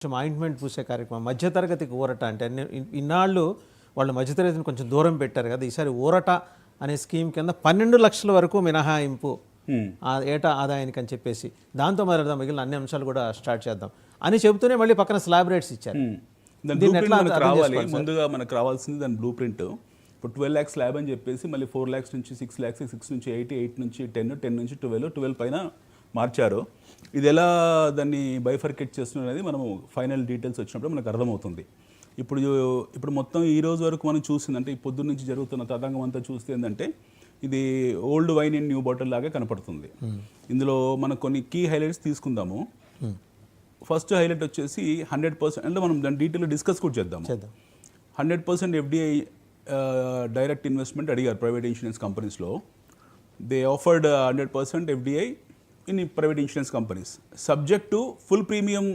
కొంచెం ఆయింట్మెంట్ పూసే కార్యక్రమం మధ్యతరగతికి ఊరట అంటే ఇన్నాళ్ళు వాళ్ళు మధ్యతరగతిని కొంచెం దూరం పెట్టారు కదా, ఈసారి ఊరట అనే స్కీమ్ కింద 12 లక్షల వరకు మినహాయింపు ఏటా ఆదాయానికి అని చెప్పేసి దాంతో మొదలెడదాం, మిగిలిన అన్ని అంశాలు కూడా స్టార్ట్ చేద్దాం అని చెబుతూనే మళ్ళీ పక్కన స్లాబ్ రేట్స్ ఇచ్చారు. ముందుగా మనకు రావాల్సింది దాని బ్లూ ప్రింట్. ఇప్పుడు 12 lakhs స్లాబ్ అని చెప్పేసి మళ్ళీ 4 lakhs నుంచి 6 lakhs, 6 నుంచి 8, 8 నుంచి 10, 10 నుంచి 12, 12 పైన మార్చారు. ఇది ఎలా దాన్ని బైఫర్కేట్ చేస్తున్నారు అనేది మనము ఫైనల్ డీటెయిల్స్ వచ్చినప్పుడు మనకు అర్థమవుతుంది. ఇప్పుడు మొత్తం ఈ రోజు వరకు మనం చూసిందంటే ఈ పొద్దున్న నుంచి జరుగుతున్న తతంగం అంతా చూస్తే ఏంటంటే ఇది old wine in new bottle లాగా కనపడుతుంది. ఇందులో మనం కొన్ని కీ హైలైట్స్ తీసుకుందాము. ఫస్ట్ హైలైట్ వచ్చేసి 100%, అంటే మనం దాని డీటెయిల్ డిస్కస్ కూడా చేద్దాము. 100% FDI డైరెక్ట్ ఇన్వెస్ట్మెంట్ అడిగారు ప్రైవేట్ ఇన్సూరెన్స్ కంపెనీస్లో. They offered 100% FDI in private insurance companies subject to full premium